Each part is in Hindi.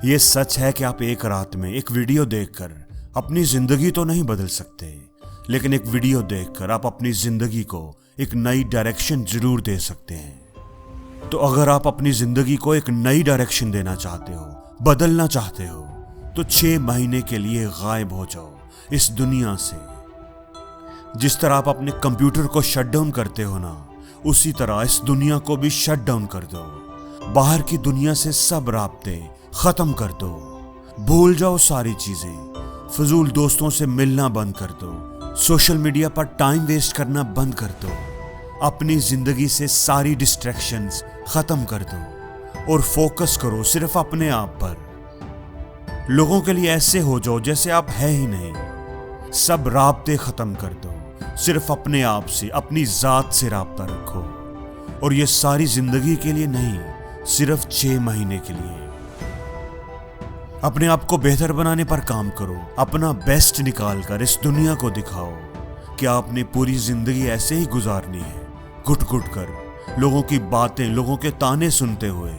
ये सच है कि आप एक रात में एक वीडियो देखकर अपनी जिंदगी तो नहीं बदल सकते, लेकिन एक वीडियो देखकर आप अपनी जिंदगी को एक नई डायरेक्शन जरूर दे सकते हैं। तो अगर आप अपनी जिंदगी को एक नई डायरेक्शन देना चाहते हो, बदलना चाहते हो, तो 6 महीने के लिए गायब हो जाओ इस दुनिया से। जिस तरह आप अपने कंप्यूटर को शट डाउन करते हो ना, उसी तरह इस दुनिया को भी शट डाउन कर दो। बाहर की दुनिया से सब राब्ते खत्म कर दो। भूल जाओ सारी चीजें। फजूल दोस्तों से मिलना बंद कर दो। सोशल मीडिया पर टाइम वेस्ट करना बंद कर दो। अपनी जिंदगी से सारी डिस्ट्रैक्शंस खत्म कर दो और फोकस करो सिर्फ अपने आप पर। लोगों के लिए ऐसे हो जाओ जैसे आप है ही नहीं। सब राब्ते खत्म कर दो। सिर्फ अपने आप से, अपनी जात से राब्ता रखो। और ये सारी जिंदगी के लिए नहीं, सिर्फ 6 महीने के लिए। अपने आप को बेहतर बनाने पर काम करो। अपना बेस्ट निकाल कर इस दुनिया को दिखाओ कि आपने पूरी जिंदगी ऐसे ही गुजारनी है, घुट घुट कर, लोगों की बातें, लोगों के ताने सुनते हुए।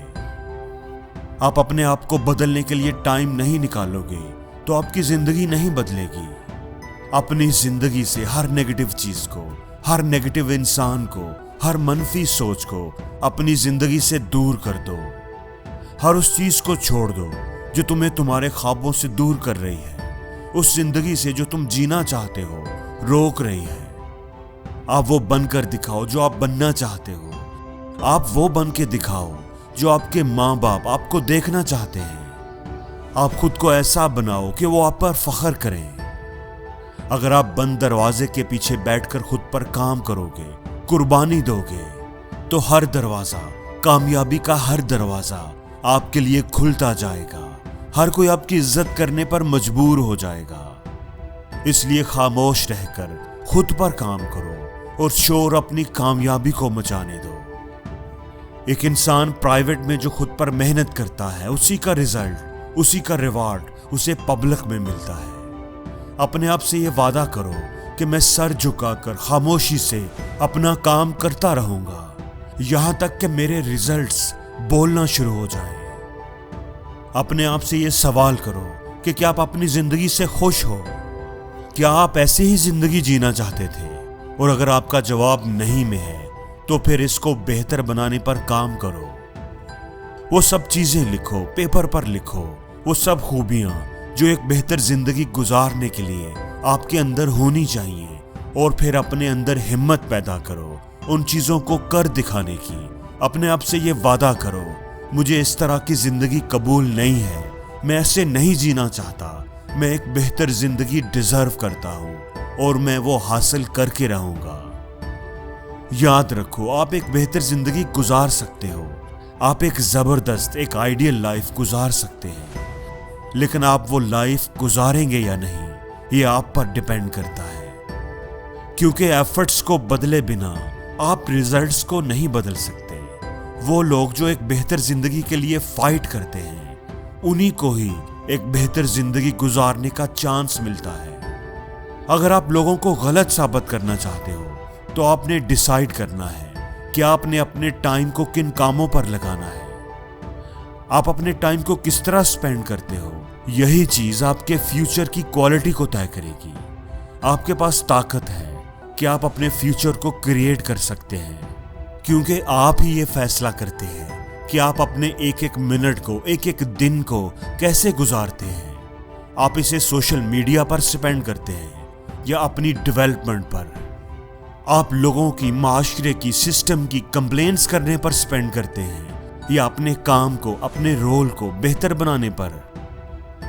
आप अपने आप को बदलने के लिए टाइम नहीं निकालोगे तो आपकी जिंदगी नहीं बदलेगी। अपनी जिंदगी से हर नेगेटिव चीज को, हर नेगेटिव इंसान को, हर मनफी सोच को अपनी जिंदगी से दूर कर दो। हर उस चीज को छोड़ दो जो तुम्हें तुम्हारे ख्वाबों से दूर कर रही है, उस जिंदगी से जो तुम जीना चाहते हो रोक रही है। आप वो बनकर दिखाओ जो आप बनना चाहते हो। आप वो बन के दिखाओ जो आपके माँ बाप आपको देखना चाहते हैं। आप खुद को ऐसा बनाओ कि वो आप पर फख्र करें। अगर आप बंद दरवाजे के पीछे बैठकर खुद पर काम करोगे, कुर्बानी दोगे, तो हर दरवाजा, कामयाबी का हर दरवाजा आपके लिए खुलता जाएगा। हर कोई आपकी इज्जत करने पर मजबूर हो जाएगा। इसलिए खामोश रहकर खुद पर काम करो और शोर अपनी कामयाबी को मचाने दो। एक इंसान प्राइवेट में जो खुद पर मेहनत करता है, उसी का रिजल्ट, उसी का रिवार्ड उसे पब्लिक में मिलता है। अपने आप से ये वादा करो कि मैं सर झुकाकर खामोशी से अपना काम करता रहूंगा, यहां तक कि मेरे रिजल्ट्स बोलना शुरू हो जाए। अपने आप से ये सवाल करो कि क्या आप अपनी जिंदगी से खुश हो? क्या आप ऐसे ही जिंदगी जीना चाहते थे? और अगर आपका जवाब नहीं में है, तो फिर इसको बेहतर बनाने पर काम करो। वो सब चीजें लिखो, पेपर पर लिखो, वो सब खूबियां जो एक बेहतर जिंदगी गुजारने के लिए आपके अंदर होनी चाहिए। और फिर अपने अंदर हिम्मत पैदा करो उन चीजों को कर दिखाने की। अपने आप से ये वादा करो, मुझे इस तरह की जिंदगी कबूल नहीं है, मैं ऐसे नहीं जीना चाहता, मैं एक बेहतर जिंदगी डिजर्व करता हूं और मैं वो हासिल करके रहूंगा। याद रखो, आप एक बेहतर जिंदगी गुजार सकते हो। आप एक जबरदस्त, एक आइडियल लाइफ गुजार सकते हैं, लेकिन आप वो लाइफ गुजारेंगे या नहीं, ये आप पर डिपेंड करता है। क्योंकि एफर्ट्स को बदले बिना आप रिजल्ट्स को नहीं बदल सकते। वो लोग जो एक बेहतर जिंदगी के लिए फाइट करते हैं, उन्हीं को ही एक बेहतर जिंदगी गुजारने का चांस मिलता है। अगर आप लोगों को गलत साबित करना चाहते हो, तो आपने डिसाइड करना है कि आपने अपने टाइम को किन कामों पर लगाना है। आप अपने टाइम को किस तरह स्पेंड करते हो, यही चीज आपके फ्यूचर की क्वालिटी को तय करेगी। आपके पास ताकत है कि आप अपने फ्यूचर को क्रिएट कर सकते हैं, क्योंकि आप ही ये फैसला करते हैं कि आप अपने एक एक मिनट को, एक एक दिन को कैसे गुजारते हैं। आप इसे सोशल मीडिया पर स्पेंड करते हैं या अपनी डेवलपमेंट पर। आप लोगों की, माशरे की, सिस्टम की कंप्लेंट्स करने पर स्पेंड करते हैं या अपने काम को, अपने रोल को बेहतर बनाने पर।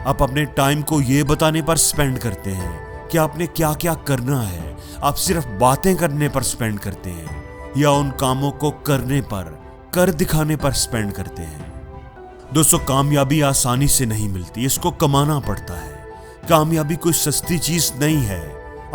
आप अपने टाइम को ये बताने पर स्पेंड करते हैं कि आपने क्या क्या करना है। आप सिर्फ बातें करने पर स्पेंड करते हैं या उन कामों को करने पर, कर दिखाने पर स्पेंड करते हैं। दोस्तों, कामयाबी आसानी से नहीं मिलती, इसको कमाना पड़ता है। कामयाबी कोई सस्ती चीज नहीं है,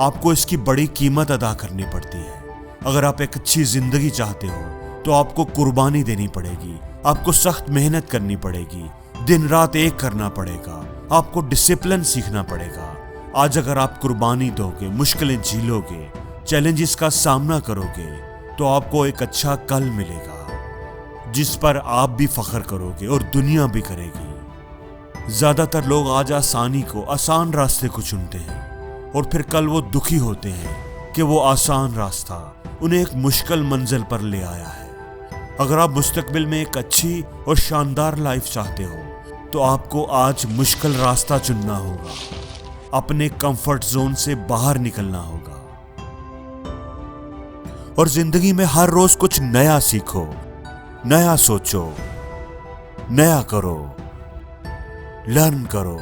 आपको इसकी बड़ी कीमत अदा करनी पड़ती है। अगर आप एक अच्छी जिंदगी चाहते हो, तो आपको कुर्बानी देनी पड़ेगी, आपको सख्त मेहनत करनी पड़ेगी, दिन रात एक करना पड़ेगा, आपको डिसिप्लिन सीखना पड़ेगा। आज अगर आप कुर्बानी दोगे, मुश्किलें झेलोगे, चैलेंजेस का सामना करोगे, तो आपको एक अच्छा कल मिलेगा जिस पर आप भी फख्र करोगे और दुनिया भी करेगी। ज्यादातर लोग आज आसानी को, आसान रास्ते को चुनते हैं और फिर कल वो दुखी होते हैं कि वो आसान रास्ता उन्हें एक मुश्किल मंजिल पर ले आया है। अगर आप मुस्तकबिल में एक अच्छी और शानदार लाइफ चाहते हो तो आपको आज मुश्किल रास्ता चुनना होगा, अपने कंफर्ट जोन से बाहर निकलना होगा और जिंदगी में हर रोज कुछ नया सीखो, नया सोचो, नया करो, लर्न करो।